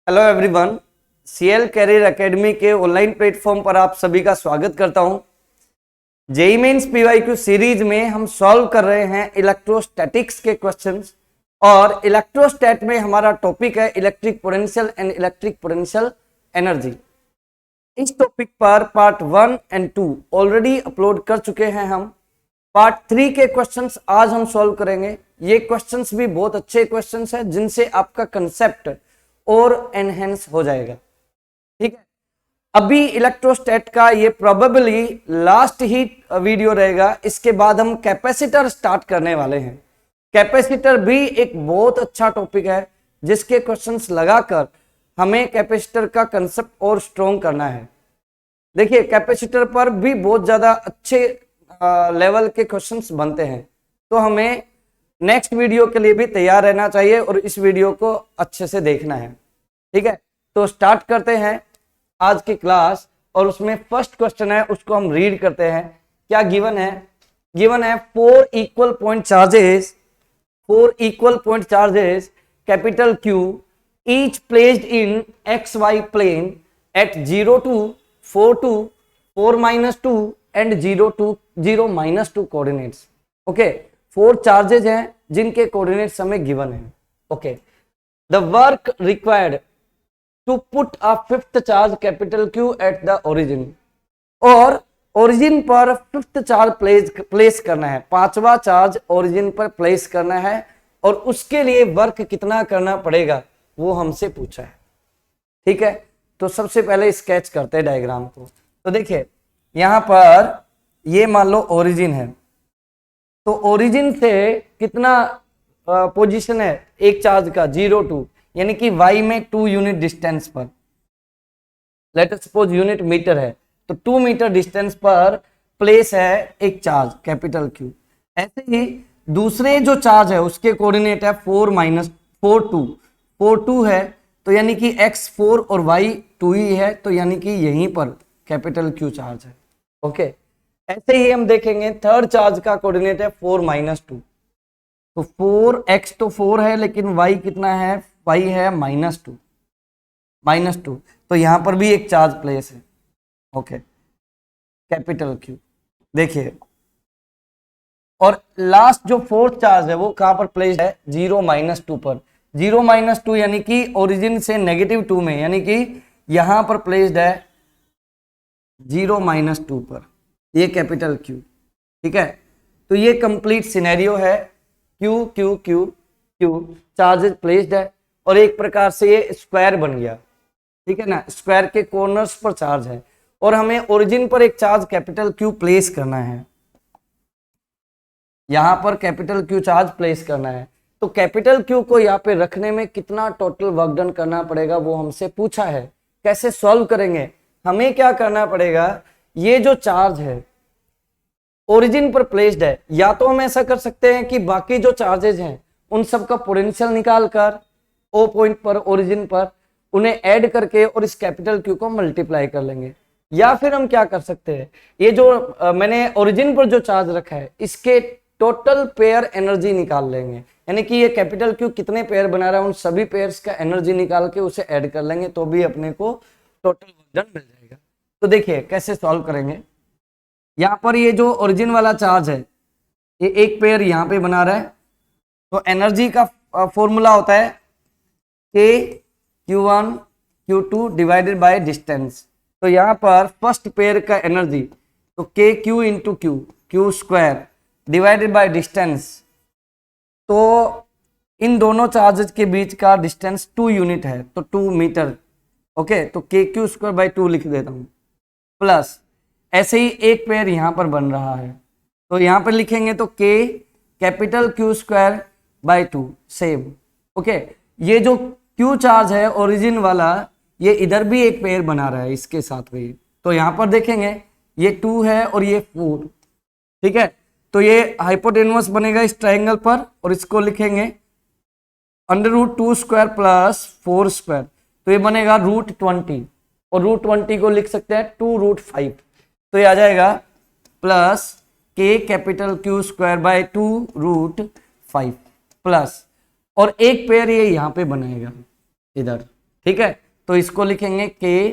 Hello everyone, CL career academy के online platform पर आप सभी का स्वागत करता हूं। जेईई मेंस पीवाईक्यू सीरीज में हम सॉल्व कर रहे हैं इलेक्ट्रोस्टैटिक्स के क्वेश्चंस और इलेक्ट्रोस्टैट में हमारा टॉपिक है electric potential and electric potential energy. इस टॉपिक पर पार्ट 1 एंड 2 ऑलरेडी अपलोड कर चुके हैं हम। पार्ट 3 के क्वेश्चंस आज हम सॉल्व करेंगे। ये क्वेश्चंस भी बहुत अच्छे क्वेश्चंस हैं जिनसे आपका कंसेप्ट और एनहेंस हो जाएगा। ठीक है, अभी इलेक्ट्रोस्टैट का ये प्रोबेबली लास्ट ही वीडियो रहेगा। इसके बाद हम कैपेसिटर स्टार्ट करने वाले हैं। कैपेसिटर भी एक बहुत अच्छा टॉपिक है जिसके क्वेश्चंस लगाकर हमें कैपेसिटर का कंसेप्ट और स्ट्रॉन्ग करना है। देखिए, कैपेसिटर पर भी बहुत ज्यादा अच्छे लेवल के क्वेश्चंस बनते हैं, तो हमें नेक्स्ट वीडियो के लिए भी तैयार रहना चाहिए और इस वीडियो को अच्छे से देखना है। ठीक है, तो स्टार्ट करते हैं आज की क्लास। और उसमें फर्स्ट क्वेश्चन है, उसको हम रीड करते हैं। क्या गिवन है? गिवन है 4 equal point charges capital Q each placed in XY plane at 0 to 4 to 4 minus 2 and 0 to 0 minus 2 coordinates। Okay, 4 charges हैं जिनके कोऑर्डिनेट्स हमें गिवन है। Okay, the work required to put a fifth charge capital Q at the origin. और origin पर fifth charge place करना है, पांचवा charge origin पर प्लेस करना है और उसके लिए वर्क कितना करना पड़ेगा वो हमसे पूछा है। ठीक है, तो सबसे पहले स्केच करते हैं डायग्राम को। तो देखिए, यहां पर ये मान लो ओरिजिन है, तो ओरिजिन से कितना पोजीशन है एक चार्ज का? 0 2, यानी कि y में 2 यूनिट डिस्टेंस पर, let us suppose unit meter है, तो 2 मीटर डिस्टेंस पर प्लेस है एक चार्ज कैपिटल Q। ऐसे ही दूसरे जो चार्ज है उसके कोऑर्डिनेट है 4 2 है, तो यानी कि x 4 और y 2 ही है, तो यानी कि यहीं पर कैपिटल Q चार्ज है। ओके, ऐसे ही हम देखेंगे थर्ड चार्ज का कोऑर्डिनेट है 4 - 2, तो 4x तो 4 है लेकिन y कितना है? y है -2, तो यहां पर भी एक चार्ज प्लेस है। Okay, capital Q। देखिए, और लास्ट जो फोर्थ चार्ज है वो कहां पर प्लेस है? 0 - 2 पर। 0 - 2 यानी कि ओरिजिन से -2 में, यानी कि यहां पर प्लेस्ड है 0 - 2 पर, ये कैपिटल Q। ठीक है, तो ये कंप्लीट सिनेरियो है। Q Q Q Q charges placed है और एक प्रकार से ये स्क्वायर बन गया। ठीक है ना, स्क्वायर के कॉर्नर्स पर चार्ज है और हमें ओरिजिन पर एक चार्ज कैपिटल Q प्लेस करना है। यहां पर कैपिटल Q चार्ज प्लेस करना है, तो कैपिटल Q को यहाँ पे रखने में कितना टोटल वर्क डन करना पड़ेगा वो हमसे पूछा है। कैसे सॉल्व करेंगे? हमें क्या करना पड़ेगा, ये जो चार्ज है ओरिजिन पर प्लेस्ड है, या तो हम ऐसा कर सकते हैं कि बाकी जो चार्जेज हैं उन सब का पोटेंशियल निकाल कर O पॉइंट पर ओरिजिन पर उन्हें ऐड करके और इस कैपिटल Q को मल्टीप्लाई कर लेंगे। या फिर हम क्या कर सकते हैं, ये जो मैंने ओरिजिन पर जो चार्ज रखा है इसके टोटल पेयर एनर्जी निकाल लेंगे, यानी कि ये कैपिटल Q कितने पेयर बना रहा है उन सभी पेयर्स का एनर्जी निकाल के उसे ऐड कर लेंगे, तो भी अपने को टोटल वर्क डन मिल जाएगा। तो देखिए कैसे सॉल्व करेंगे। यहाँ पर ये जो ओरिजिन वाला चार्ज है ये एक पेयर यहाँ पे बना रहा है, तो एनर्जी का फॉर्मूला होता है K Q1 Q2 divided by distance. तो यहाँ पर फर्स्ट पेयर का एनर्जी तो K Q into Q square divided by distance, तो इन दोनों चार्जेस के बीच का डिस्टेंस 2 यूनिट है, तो 2 मीटर। ओके, तो K Q स्क्वायर बाय 2 लिख देता हूँ, प्लस ऐसे ही एक पेयर यहाँ पर बन रहा है, तो यहाँ पर लिखेंगे तो K capital Q square by 2 same. Okay, ये जो Q चार्ज है ओरिजिन वाला ये इधर भी एक पेयर बना रहा है इसके साथ में, तो यहाँ पर देखेंगे ये 2 है और ये 4। ठीक है, तो ये हाइपोटेन्यूस बनेगा इस ट्रायंगल पर और इसको लिखेंगे √2 स्क्वायर प्लस 4 स्क्वायर, तो ये बनेगा √20 और √20 को लिख सकते हैं 2√5, तो ये आ जाएगा plus K capital Q square by 2√5 plus, और एक पेयर ये यहाँ पे बनाएगा इधर। ठीक है, तो इसको लिखेंगे के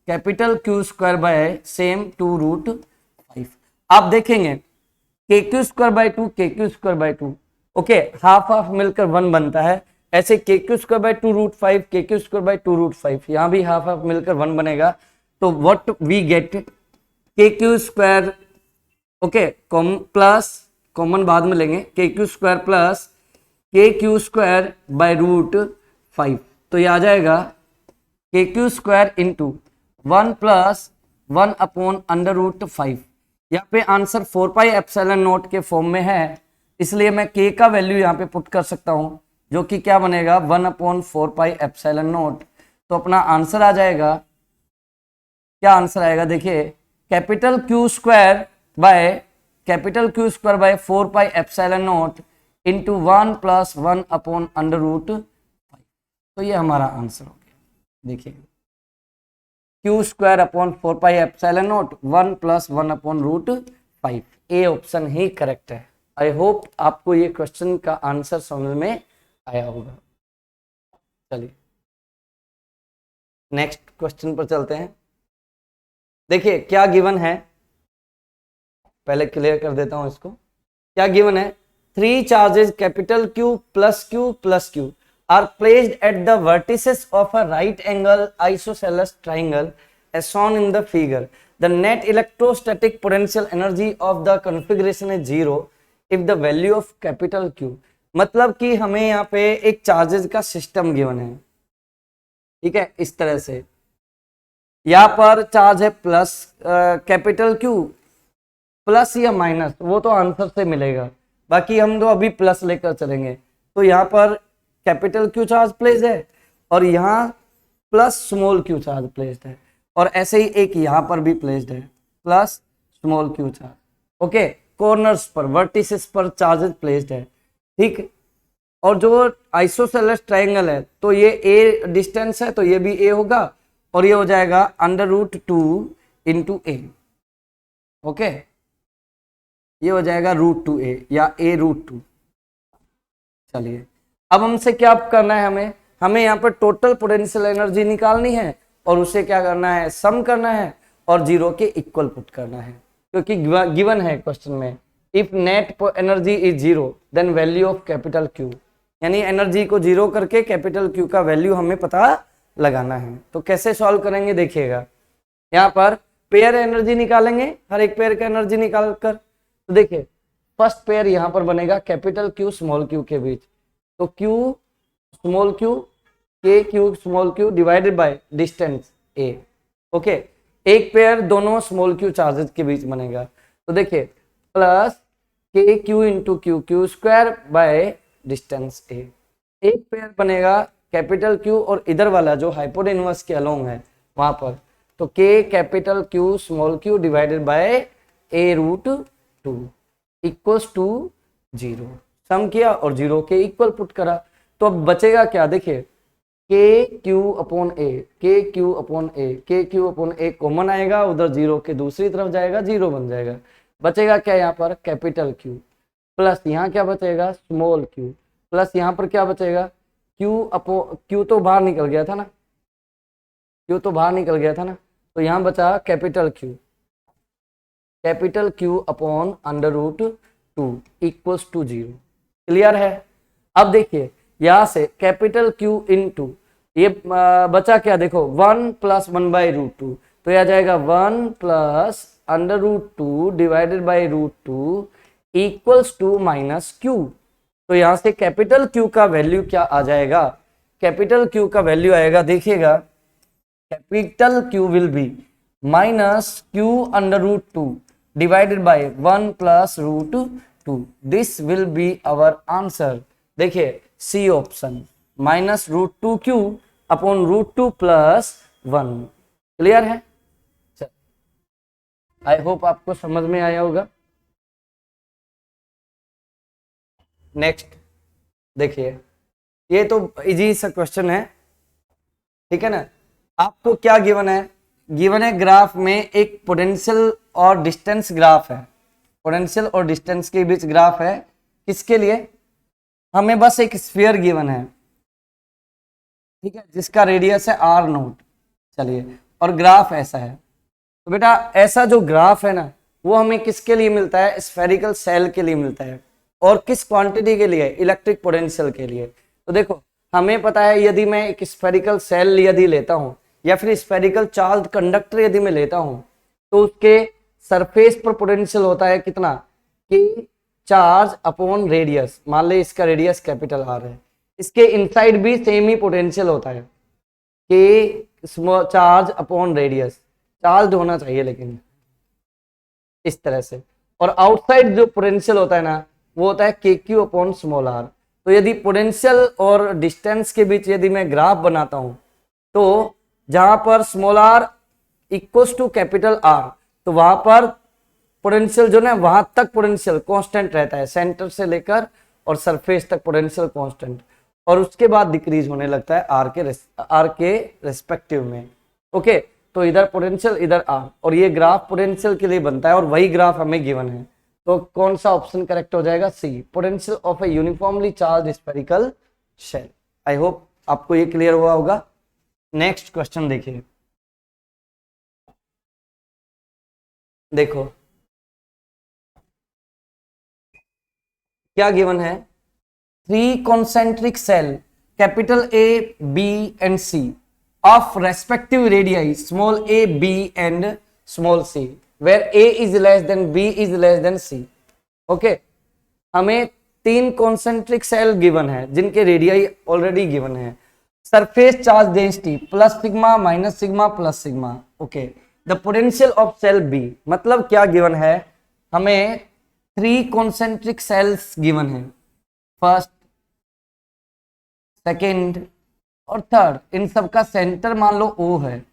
capital Q square bye same 2√5। आप देखेंगे के क्यू स्क्वायर बाय 2 के Q square bye 2, okay, half half मिलकर 1 बनता है। ऐसे के क्यू स्क्वायर बाय 2√5 के क्यू स्क्वायर बाय 2√5, यहां भी हाफ हाफ मिलकर 1 बनेगा। तो व्हाट वी गेट के Q square, okay, plus common बाद में लेंगे, के क्यू स्क्वायर प्लस के क्यू स्क्वायर बाय √5, तो ये आ जाएगा के Q square into 1 plus 1 upon √5। यहाँ पे आंसर 4 पाई एप्सिलॉन नॉट के फॉर्म में है, इसलिए मैं के का वैल्यू यहाँ पे पुट कर सकता हूँ, जो कि क्या बनेगा 1/4 पाई एप्सिलॉन नॉट। तो अपना आंसर आ जाएगा, क्या आंसर आएगा देखिए, capital Q square by 4 pi epsilon naught into 1 plus 1 upon √5। तो ये हमारा आंसर हो गया। देखिए Q square upon 4 pi epsilon naught 1 plus 1 upon √5, A option ही करेक्ट है। आई होप आपको ये क्वेश्चन का आंसर समझ में आया होगा। चलिए नेक्स्ट क्वेश्चन पर चलते हैं। देखिए क्या गिवन है, पहले क्लियर कर देता हूं इसको। क्या गिवन है, 3 charges capital Q plus Q are placed at the vertices of a right angle isosceles triangle as shown in the figure. The net electrostatic potential energy of the configuration is 0 if the value of capital Q, मतलब कि हमें यहाँ पे एक charges का system given है, ठीक है, इस तरह से। यहाँ पर चार्ज है प्लस कैपिटल Q, प्लस या माइनस वो तो आंसर से मिलेगा, बाकी हम तो अभी प्लस लेकर चलेंगे। तो यहाँ पर कैपिटल क्यू चार्ज प्लेस्ड है और यहाँ plus small Q charge placed है, और ऐसे ही एक यहाँ पर भी प्लेस्ड है plus small Q charge, okay, corners पर वर्टिसेस पर चार्जेस प्लेस्ड है, ठीक। और जो आइसोसेलेस ट्रायंगल है तो ये ए डिस्टेंस है, तो ये भी ए होगा, और ये हो जाएगा √2 इंटू ए, ओके, ये हो जाएगा √2a या a√2। चलिए अब हमसे क्या करना है, हमें यहाँ पर टोटल पोटेंशियल एनर्जी निकालनी है और उसे क्या करना है, सम करना है और 0 के इक्वल पुट करना है, क्योंकि गिवन है क्वेश्चन में if net energy is 0 then value of capital Q, यानी एनर्जी को 0 करके कैपिटल क्यू का वैल्यू हमें पता लगाना है। तो कैसे सॉल्व करेंगे देखिएगा, यहाँ पर पेयर एनर्जी निकालेंगे, हर एक पेयर का एनर्जी निकाल कर। तो देखिए फर्स्ट पेयर यहाँ पर बनेगा कैपिटल क्यू स्मॉल क्यू के बीच, तो Q स्मॉल क्यू के Q small Q divided by distance A, okay, एक पेयर दोनों स्मॉल क्यू चार्जेस के बीच बनेगा। तो देखिए प्लस के Q into Q square by distance A, एक पेयर बनेगा कैपिटल Q और इधर वाला जो हाइपोटेन्यूस के अलोंग है वहां पर, तो के capital Q small Q divided by a√2 equals to 0, sum किया और 0 के इक्वल पुट करा। तो अब बचेगा क्या, देखिए के क्यू अपॉन ए कॉमन आएगा, उधर 0 के दूसरी तरफ जाएगा 0 बन जाएगा, बचेगा क्या यहाँ पर कैपिटल क्यू, प्लस यहाँ क्या बचेगा स्मॉल क्यू, प्लस यहाँ पर क्या बचेगा क्यू तो बाहर निकल गया था ना, तो यहाँ बचा capital Q upon √2 equals to 0। Clear है। अब देखिए यहां से कैपिटल क्यू इंटू ये बचा क्या, देखो 1 प्लस 1/√2, तो यह आ जाएगा 1 plus √2 divided by √2 equals to -q। तो यहां से कैपिटल क्यू का वैल्यू क्या आ जाएगा, कैपिटल क्यू का वैल्यू आएगा, देखिएगा capital Q will be -q√2 divided by 1 plus √2, this will be our answer. देखिए C option -√2q upon √2 plus 1। Clear है। आई होप आपको समझ में आया होगा। नेक्स्ट देखिए, ये तो इजी सा क्वेश्चन है, ठीक है ना। आपको क्या गिवन है, गिवन है ग्राफ में एक पोटेंशियल और डिस्टेंस ग्राफ है, पोटेंशियल और डिस्टेंस के बीच ग्राफ है। किसके लिए, हमें बस एक स्फीयर गिवन है, ठीक है, जिसका रेडियस है आर नोट। चलिए, और ग्राफ ऐसा है। तो बेटा ऐसा जो ग्राफ है ना, वो हमें किसके लिए मिलता है? स्फेरिकल सेल के लिए मिलता है। और किस क्वांटिटी के लिए? इलेक्ट्रिक पोटेंशियल के लिए। तो देखो, हमें पता है यदि मैं एक स्फेरिकल सेल यदि लेता हूं, या फिर स्फेरिकल चार्ज कंडक्टर यदि मैं लेता हूं, तो उसके सरफेस पर पोटेंशियल होता है कितना? कि चार्ज अपॉन रेडियस। मान ले इसका रेडियस कैपिटल आर है, इसके इनसाइड भी सेम ही पोटेंशियल होता है कि चार्ज अपॉन रेडियस। चार्ज होना चाहिए लेकिन इस तरह से। और आउटसाइड जो पोटेंशियल होता है ना, वो होता है के क्यू अपॉन स्मॉल आर। तो यदि पोटेंशियल और डिस्टेंस के बीच यदि मैं ग्राफ बनाता हूं, तो जहां पर small R equals to capital R, तो वहां पर पोटेंशियल जो ना वहां तक पोटेंशियल कांस्टेंट रहता है, सेंटर से लेकर और सरफेस तक पोटेंशियल कांस्टेंट, और उसके बाद डिक्रीज होने लगता है आर के रेस्पेक्टिव में। ओके, तो इधर पोटेंशियल इधर आर, और ये ग्राफ पोटेंशियल के लिए बनता है, और वही ग्राफ हमें गिवन है। तो कौन सा ऑप्शन करेक्ट हो जाएगा? C, potential of a uniformly charged spherical shell. I hope आपको ये क्लियर हुआ होगा। नेक्स्ट क्वेश्चन देखिए, देखो क्या गिवन है? 3 concentric cell capital A, B and C of respective radii small a, B and small c, where A is less than B is less than C. Okay, हमें 3 concentric cell given है जिनके radii already given है। Surface charge density plus sigma minus sigma plus sigma. Okay, the potential of cell B, मतलब क्या given है? हमें 3 concentric cells given है, first, second और थर्ड। इन सब का सेंटर मान लो O है,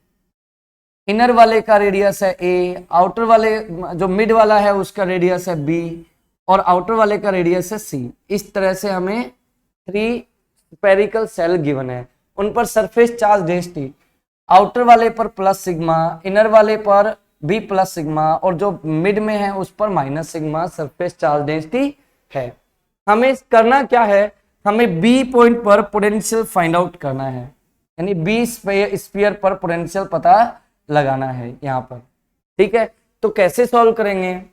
इनर वाले का रेडियस है A, आउटर वाले जो मिड वाला है उसका रेडियस है B, और आउटर वाले का रेडियस है C। इस तरह से हमें 3 स्फेरिकल सेल गिवन है, उन पर सरफेस चार्ज डेंसिटी आउटर वाले पर प्लस सिग्मा, इनर वाले पर B प्लस सिग्मा, और जो मिड में है उस पर minus sigma surface charge density है। हमें करना क्या है? हमें बी पॉइंट पर पोटेंशियल फाइंड आउट करना है, यानी बी स्फीयर पर पोटेंशियल पता लगाना है यहां पर। ठीक है, तो कैसे सॉल्व करेंगे?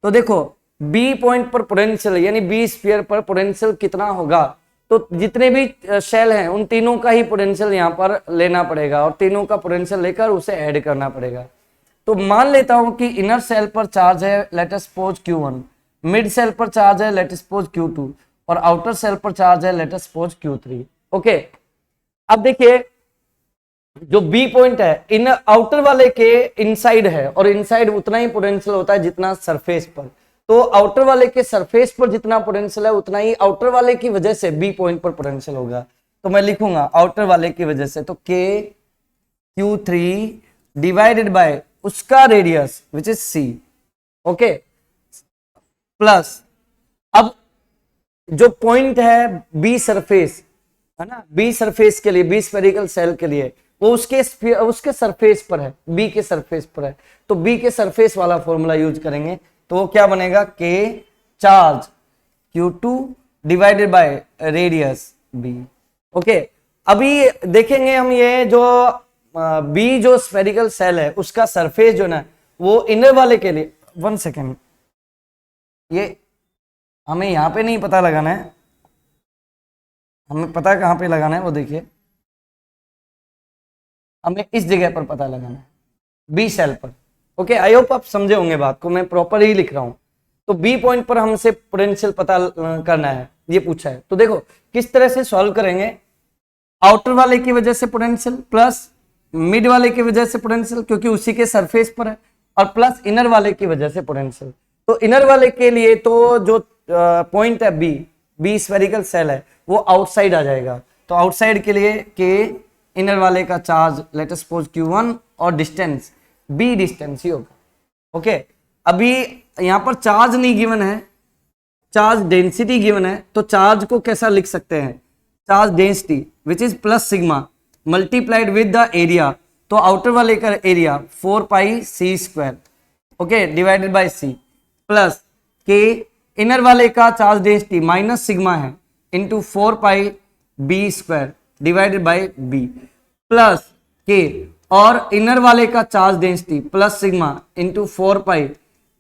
तो देखो, बी पॉइंट पर पोटेंशियल यानी बी स्फीयर पर पोटेंशियल कितना होगा? तो जितने भी शेल हैं उन तीनों का ही पोटेंशियल यहां पर लेना पड़ेगा, और तीनों का पोटेंशियल लेकर उसे ऐड करना पड़ेगा। तो मान लेता हूं कि इनर सेल पर चार्ज है let us suppose Q1, mid cell पर चार्ज है लेट अस सपोज Q2, और आउटर सेल पर चार्ज है let us suppose Q3। Okay, अब देखिए जो बी पॉइंट है इन आउटर वाले के इनसाइड है, और इनसाइड उतना ही पोटेंशियल होता है जितना सरफेस पर। तो आउटर वाले के सरफेस पर जितना पोटेंशियल है उतना ही आउटर वाले की वजह से बी पॉइंट पर पोटेंशियल होगा। तो मैं लिखूंगा आउटर वाले की वजह से, तो KQ3 डिवाइडेड बाय उसका radius which is C। Okay, plus अब जो पॉइंट है बी सरफेस है ना, बी सरफेस के लिए, बी स्फेरिकल सेल के लिए, वो उसके सरफेस पर है, बी के सरफेस पर है। तो बी के सरफेस वाला फॉर्मूला यूज करेंगे, तो वो क्या बनेगा? के charge Q2 divided by radius B। Okay, अभी देखेंगे हम ये जो बी जो स्फेरिकल सेल है उसका सरफेस जो ना वो इनर वाले के लिए, 1 सेकेंड, ये हमें यहां पे नहीं पता लगाना है, हमें पता कहां पे लगाना है वो देखिए, हमें इस जगह पर पता लगाना है, बी सेल पर। ओके, आई होप आप समझे होंगे बात को, मैं प्रॉपर ही लिख रहा हूं। तो बी पॉइंट पर हमसे पोटेंशियल पता करना है, ये पूछा है। तो देखो किस तरह से सॉल्व करेंगे? आउटर वाले की वजह से पोटेंशियल प्लस मिड वाले की वजह से पोटेंशियल, क्योंकि उसी के सरफेस पर है, और प्लस इनर वाले की वजह से पोटेंशियल। तो इनर वाले के लिए तो जो पॉइंट है बी स्फेरिकल सेल है वो आउटसाइड आ जाएगा। तो आउटसाइड के लिए के इनर वाले का charge late us suppose Q1, और डिस्टेंस B डिस्टेंस ही होगा। ओके, अभी यहां पर चार्ज नहीं गिवन है, चार्ज डेंसिटी गिवन है। तो चार्ज को कैसा लिख सकते हैं? Charge density which is plus sigma multiplied with the area. तो आउटर वाले का area 4πc², okay, divided by C, plus के इनर वाले का चार्ज डेंसिटी माइनस सिग्मा है into 4πb², divided by B plus के, और इनर वाले का charge density plus sigma into 4 pi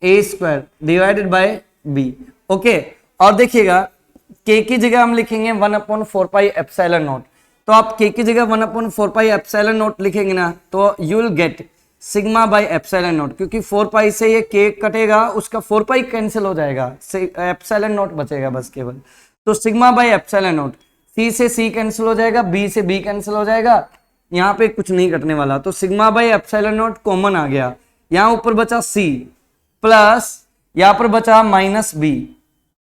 A square divided by B. Okay, और देखिएगा के की जगह हम लिखेंगे 1/4 पाई एप्सिलॉन नॉट। तो आप के की जगह 1/4 पाई एप्सिलॉन नॉट लिखेंगे ना, तो you will get sigma by epsilon not, क्योंकि 4 पाई से ये के कटेगा, उसका 4 पाई कैंसिल हो जाएगा, एप्सिलॉन नॉट बचेगा बस केवल। तो सिग्मा बाय एप्सिलॉन नॉट, सी से सी कैंसिल हो जाएगा, बी से बी कैंसिल हो जाएगा, यहाँ पे कुछ नहीं कटने वाला, तो sigma by epsilon naught common आ गया। यहाँ ऊपर बचा सी प्लस यहाँ पर बचा माइनस बी,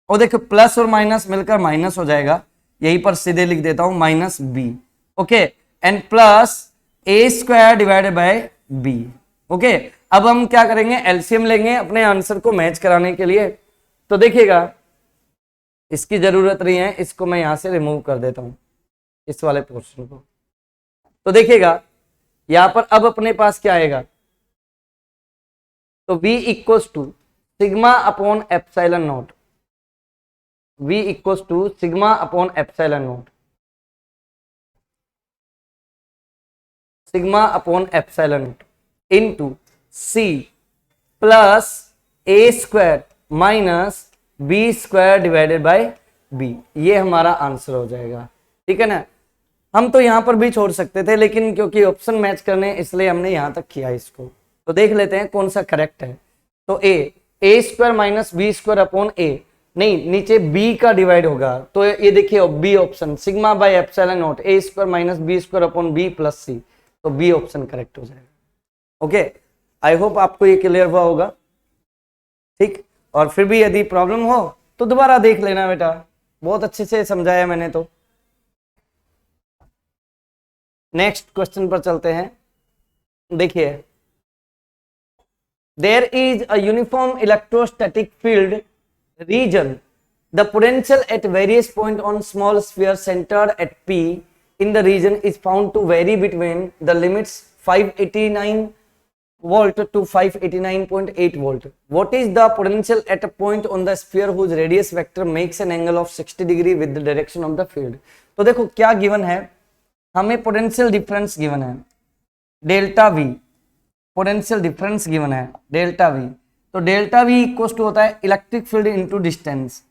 और देखो प्लस और माइनस मिलकर माइनस हो जाएगा, यहीं पर सीधे लिख देता हूं minus B. Okay, and plus A square divided by B. Okay, अब हम क्या करेंगे, एलसीएम लेंगे अपने आंसर को मैच कराने के लिए। तो देखिएगा इसकी जरूरत नहीं है, इसको मैं यहां से रिमूव कर देता हूं, इस वाले पोर्शन को। तो देखिएगा यहां पर अब अपने पास क्या आएगा, तो v equals to sigma upon epsilon naught, v equals to sigma upon epsilon naught, sigma upon epsilon naught into c plus A square minus B square divided by B. ये हमारा आंसर हो जाएगा, ठीक है ना। हम तो यहां पर भी छोड़ सकते थे, लेकिन क्योंकि ऑप्शन मैच करने इसलिए हमने यहां तक किया इसको। तो देख लेते हैं कौन सा करेक्ट है। तो A square minus B square upon A, नहीं नीचे b का डिवाइड होगा, तो ये देखिए B option, sigma by epsilon naught A square minus B square upon B plus C, तो बी ऑप्शन करेक्ट हो जाएगा। ओके, आई होप आपको ये क्लियर हुआ होगा, ठीक। और फिर भी यदि प्रॉब्लम हो तो दोबारा देख लेना बेटा, बहुत अच्छे से समझाया मैंने। तो नेक्स्ट क्वेश्चन पर चलते हैं। देखिए, there is a uniform electrostatic field region, the potential at various point on small sphere centered at P in the region is found to vary between the limits 589 volt to 589.8 volt. What is the potential at a point on the sphere whose radius vector makes an angle of 60 degree with the direction of the field? तो देखो क्या given है, हमें potential difference given है delta we, potential difference given है delta we. तो delta we equal to होता है electric field into distance.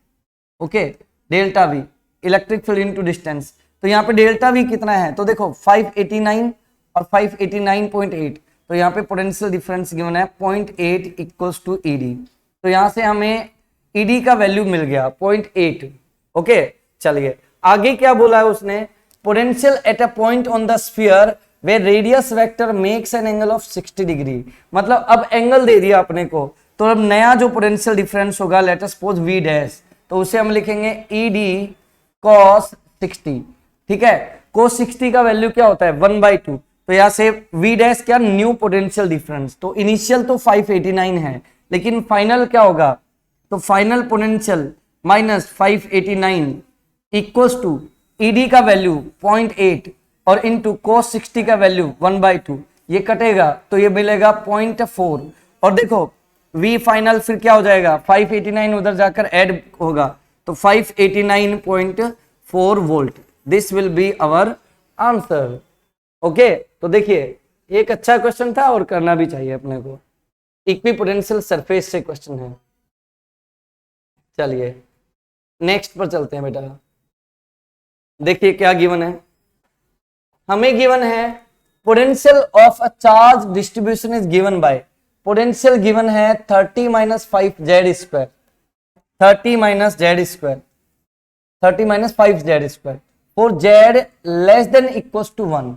Okay, delta we electric field into distance. तो यहाँ पे डेल्टा वी कितना है, तो देखो 589 और 589.8, तो यहाँ पे पोटेंशियल डिफरेंस गिवन है 0.8 इक्वल्स टू ईडी। तो यहाँ से हमें ईडी का वैल्यू मिल गया 0.8। ओके, चलिए आगे क्या बोला है उसने, potential at a point on the sphere where radius vector makes an angle of 60 degree. मतलब अब एंगल दे दिया अपने को, तो अब नया जो पोटेंशियल डिफरेंस होगा, late us suppose v dash, तो उसे हम लिखेंगे ed cos 60, ठीक है। cos 60 का वैल्यू क्या होता है 1/2, तो यहाँ से v डैश क्या, न्यू पोटेंशियल डिफरेंस। तो इनिशियल तो 589 है, लेकिन फाइनल क्या होगा, तो final potential minus 589 equals to ed का वैल्यू 0.8 और इनटू cos 60 का वैल्यू 1/2, ये कटेगा तो ये मिलेगा 0.4। और देखो v फाइनल फिर क्या हो जाएगा, 589 उधर जाकर ऐड होगा, तो 589.4 volt. This will be our answer. Okay, तो देखिए एक अच्छा क्वेश्चन था और करना भी चाहिए अपने को, इक्विपोटेंशियल सरफेस से क्वेश्चन है। चलिए नेक्स्ट पर चलते हैं बेटा। देखिए क्या गिवन है, हमें गिवन है potential of a charge distribution is given by, potential given है 30 minus 5z square, 30 minus z square, 30 minus 5z square for z less than equals to 1।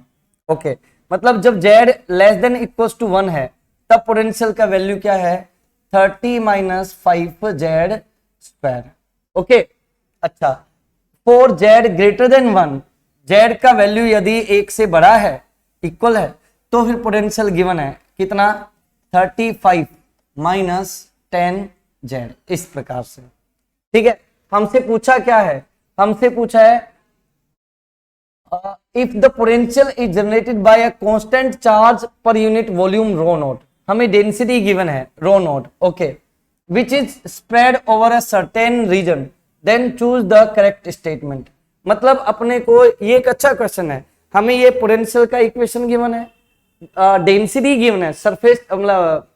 Okay, मतलब जब z less than equals to 1 है तब potential का value क्या है 30 minus 5z square. Okay, अच्छा for z greater than 1, z का value यदि 1 से बड़ा है, इक्वल है, तो फिर पोटेंशियल गिवन है कितना 35 माइनस 10z, इस प्रकार से। ठीक है, हमसे पूछा क्या है, हमसे पूछा है if the potential is generated by a constant charge per unit volume rho naught, हमें डेंसिटी गिवन है rho naught, okay, which is spread over a certain region, then choose the correct statement. मतलब अपने को ये एक अच्छा question है, हमें ये पोटेंशियल का इक्वेशन गिवन है, डेंसिटी गिवन है, सरफेस मतलब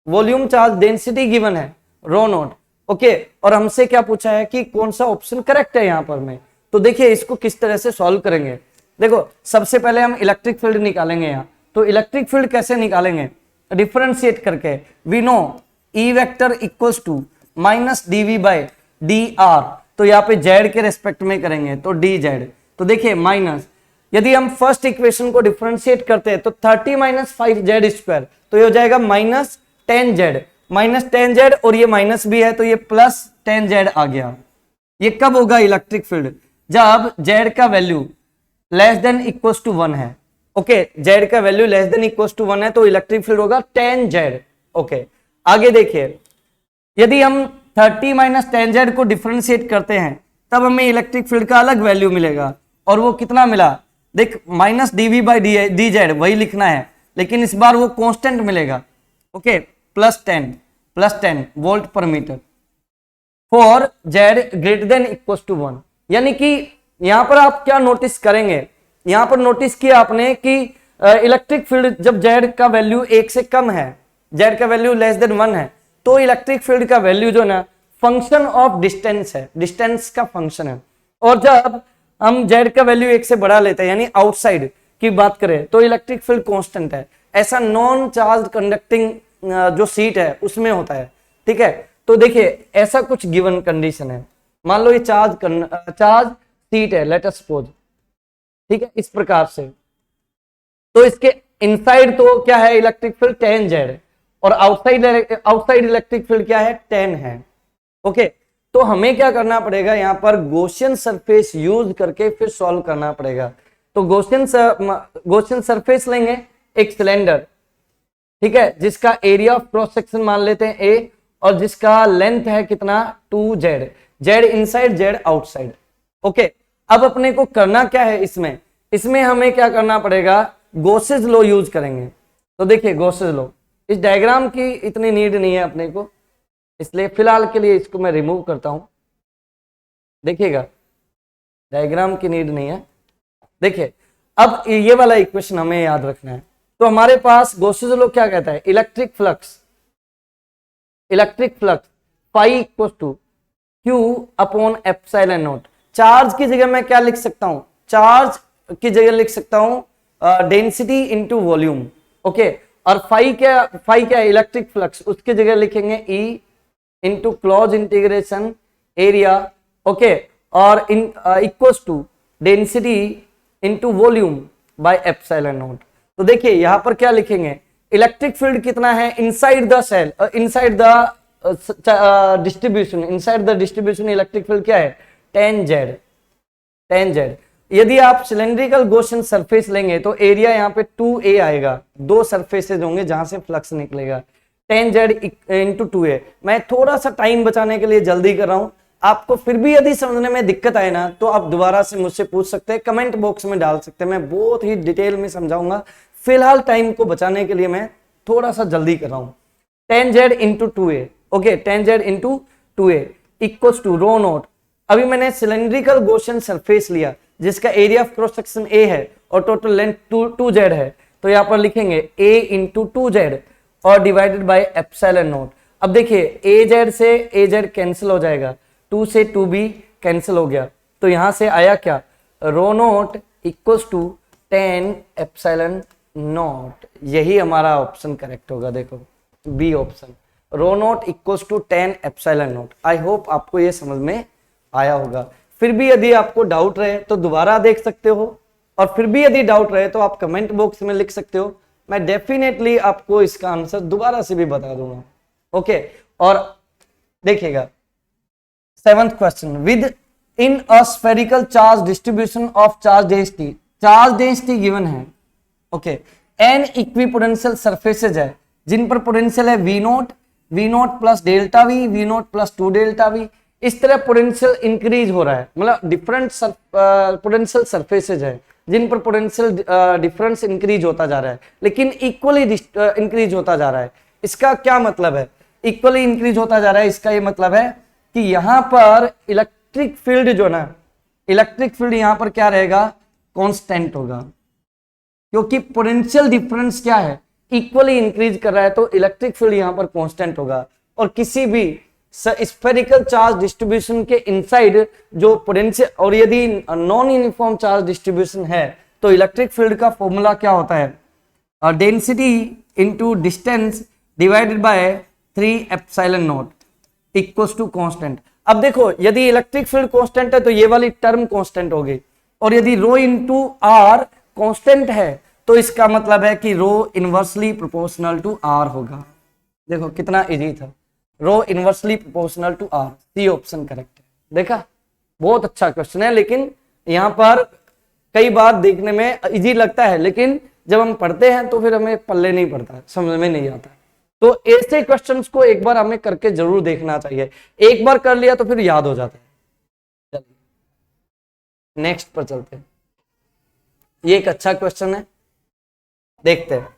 वॉल्यूम चार्ज डेंसिटी गिवन है रो नॉट, ओके। और हमसे क्या पूछा है कि कौन सा ऑप्शन करेक्ट है यहाँ पर में। तो देखिए इसको किस तरह से सॉल्व करेंगे। देखो सबसे पहले हम इलेक्ट्रिक फील्ड निकालेंगे यहाँ। तो इलेक्ट्रिक फील्ड कैसे निकालेंगे, डिफरेंशिएट करके। We know E vector equals to minus dv by dr, तो यहाँ पे z के रेस्पेक्ट में करेंगे तो dz। तो देखिए माइनस, यदि हम फर्स्ट इक्वेशन को डिफरेंशिएट करते हैं तो 30 माइनस 5z स्क्वायर, तो ये हो जाएगा माइनस 10z, माइनस 10z, और ये माइनस भी है तो ये प्लस 10z आ गया। ये कब होगा इलेक्ट्रिक फील्ड, जब z का value less than equals to 1 है, ओके। z का value less than equals to 1 है तो इलेक्ट्रिक फील्ड होगा 10z, ओके। आगे देखिए, यदि हम 30 माइनस 10z को डिफरेंशिएट करते हैं तब हमें इलेक्ट्रिक फील्ड का अलग वैल्यू मिलेगा, और वो कितना मिला, देख माइनस dv बाई dz वही लिखना है, लेकिन इस बार वो कांस्टेंट मिलेगा, ओके, प्लस 10 वोल्ट पर meter for z greater than equals to 1। यानी कि यहां पर आप क्या नोटिस करेंगे, यहां पर नोटिस किया आपने कि इलेक्ट्रिक फील्ड जब z का वैल्यू 1 से कम है, z का वैल्यू लेस देन 1 है, तो इलेक्ट्रिक फील्ड का वैल्यू जो ना फंक्शन ऑफ डिस्टेंस है, डिस्टेंस का फंक्शन है। और जब हम z का वैल्यू 1 से बढ़ा लेते हैं, यानी आउटसाइड की बात करें, तो इलेक्ट्रिक फील्ड कांस्टेंट है। ऐसा नॉन चार्ज कंडक्टिंग जो सीट है उसमें होता है, ठीक है। तो देखिए ऐसा कुछ गिवन कंडीशन है, मान लो ये चार्ज सीट है, लेट अस सपोज, ठीक है, इस प्रकार से। तो इसके इनसाइड तो क्या है इलेक्ट्रिक फील्ड 10z, और आउटसाइड इलेक्ट्रिक फील्ड क्या है 10 है, ओके। तो हमें क्या करना पड़ेगा, यहाँ पर गॉसियन सरफेस यूज करके फिर सॉल्व करना पड़ेगा। तो गॉसियन सरफेस लेंगे, एक सिलेंडर, ठीक है, जिसका एरिया ऑफ क्रॉस सेक्शन मान लेते हैं a, और जिसका लेंथ है कितना 2z, z inside z outside, okay. अब अपने को करना क्या है, इसमें हमें क्या करना पड़ेगा, गॉसेस लॉ यूज करेंगे। तो देखिए गॉसेस लॉ, इस डायग्राम की इतनी नीड नहीं है अपने को, इसलिए फिलहाल के लिए इसको मैं रिमूव करता हूं। देखिएगा डायग्राम की नीड नहीं है। देखिए अब ये वाला इक्वेशन हमें याद रखना है। तो हमारे पास गॉसेस लॉ क्या कहता है, electric flux phi equal to Q upon epsilon naught. Charge की जगह मैं क्या लिख सकता हूं, चार्ज की जगह लिख सकता हूं डेंसिटी इनटू वॉल्यूम, ओके। और फाई क्या है इलेक्ट्रिक फ्लक्स, उसकी जगह लिखेंगे E into close integration area, okay, और in equals to density into volume by epsilon naught. तो देखिए यहां पर क्या लिखेंगे, इलेक्ट्रिक फील्ड कितना है inside the cell, inside the distribution electric field क्या है 10z। यदि आप सिलेंड्रिकल गॉसियन सरफेस लेंगे तो एरिया यहाँ पे 2a आएगा, दो सरफेसेज होंगे जहां से फ्लक्स निकलेगा, 10z इंटू 2a। मैं थोड़ा सा टाइम बचाने के लिए जल्दी कर रहा हूं, आपको फिर भी यदि समझने में दिक्कत आए ना तो आप दोबारा से मुझसे पूछ सकते हैं, कमेंट बॉक्स में डाल सकते हैं, मैं बहुत ही डिटेल में समझाऊंगा। फिलहाल टाइम को बचाने के लिए मैं थोड़ा सा जल्दी कर रहा हूं। 10z into 2a, okay, 10z into 2a equals to rho naught. अभी मैंने सिलेंड्रिकल गॉसियन सरफेस लिया जिसका area of cross section a है और टोटल लेंथ 2z है, तो यहाँ पर लिखेंगे a इंटू 2z और डिवाइडेड बाय एप्सिलॉन नॉट। अब देखिए az से az कैंसिल हो जाएगा, 2 से 2b कैंसिल हो गया, तो यहां से आया क्या, rho naught equals to 10 epsilon naught. यही हमारा ऑप्शन करेक्ट होगा, देखो B option, rho naught equals to 10 epsilon naught. I hope आपको ये समझ में आया होगा। फिर भी यदि आपको डाउट रहे तो दोबारा देख सकते हो, और फिर भी यदि डाउट रहे तो आप कमेंट बॉक्स में लिख सकते हो, मैं डेफिनेटली आपको इसका आंसर दोबारा से भी बता दूंगा, ओके। और देखिएगा 7th question, with in a spherical charge distribution of charge density given है, ओके, एन इक्विपोटेंशियल सरफेसेज है जिन पर पोटेंशियल है v not plus delta v not plus 2 delta v। इस तरह पोटेंशियल इंक्रीज हो रहा है, मतलब डिफरेंट पोटेंशियल सरफेसेज है जिन पर पोटेंशियल डिफरेंस इंक्रीज होता जा रहा है, लेकिन इक्वली इंक्रीज होता जा रहा है। इसका क्या मतलब है, इक्वली इंक्रीज होता जा रहा है, इसका ये मतलब है कि यहां पर इलेक्ट्रिक फील्ड जो ना इलेक्ट्रिक फील्ड यहां पर क्या रहेगा, कांस्टेंट होगा, क्योंकि पोटेंशियल डिफरेंस क्या है, इक्वली इंक्रीज कर रहा है, तो इलेक्ट्रिक फील्ड यहां पर कांस्टेंट होगा। और किसी भी स्फेरिकल चार्ज डिस्ट्रीब्यूशन के इनसाइड जो पोटेंशियल, और यदि नॉन यूनिफॉर्म चार्ज डिस्ट्रीब्यूशन है तो इलेक्ट्रिक फील्ड का फॉर्मूला क्या होता है, density into distance divided by 3 epsilon naught equals to constant. अब देखो यदि इलेक्ट्रिक फील्ड कांस्टेंट है तो ये वाली टर्म कांस्टेंट होगी, और यदि रो इंटू आर कांस्टेंट है तो इसका मतलब है कि rho inversely proportional to R होगा। देखो कितना इजी था, rho inversely proportional to R, C option correct है। देखा, बहुत अच्छा क्वेश्चन है, लेकिन यहां पर कई बार देखने में इजी लगता है, लेकिन जब हम पढ़ते हैं तो फिर हमें पल्ले नहीं पड़ता, समझ में नहीं आता। तो ऐसे क्वेश्चंस को एक बार हमें करके जरूर देखना चाहिए, एक बार कर लिया तो फिर याद हो जाता है। चलिए नेक्स्ट पर चलते हैं, ये एक अच्छा क्वेश्चन है, देखते हैं।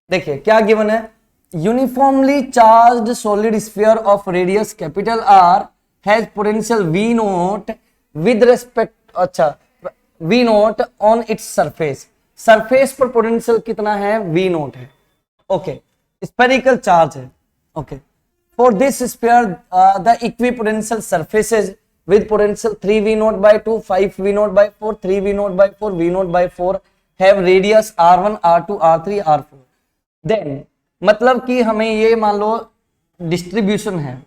देखिए क्या गिवन है, uniformly charged solid sphere of radius capital R has potential V naught with respect, अच्छा V naught on its surface, surface पर पोटेंशियल कितना है, वी नोट है। ओके, स्फेरिकल चार्ज है। Okay, for this sphere the equipotential surfaces with potential 3v naught by 2, 5v naught by 4, 3v naught by 4, v naught by 4 have radius r1, r2, r3, r4। then मतलब कि हमें ये मान लो distribution है,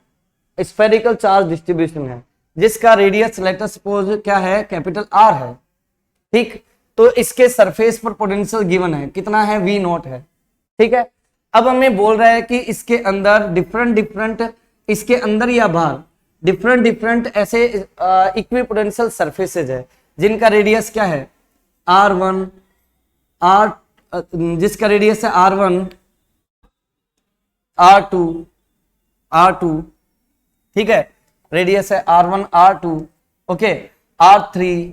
spherical charge distribution है, जिसका radius late us suppose क्या है, कैपिटल आर है, ठीक। तो इसके सरफेस पर पोटेंशियल गिवन है, कितना है, v नॉट है, ठीक है। अब हमें बोल रहा है कि इसके अंदर डिफरेंट इसके अंदर या बाहर डिफरेंट ऐसे इक्विपोटेंशियल सरफेसेज है जिनका रेडियस क्या है, r1 r, जिसका रेडियस है r1 r2 r2, ठीक है, रेडियस है r1 r2, okay, r3,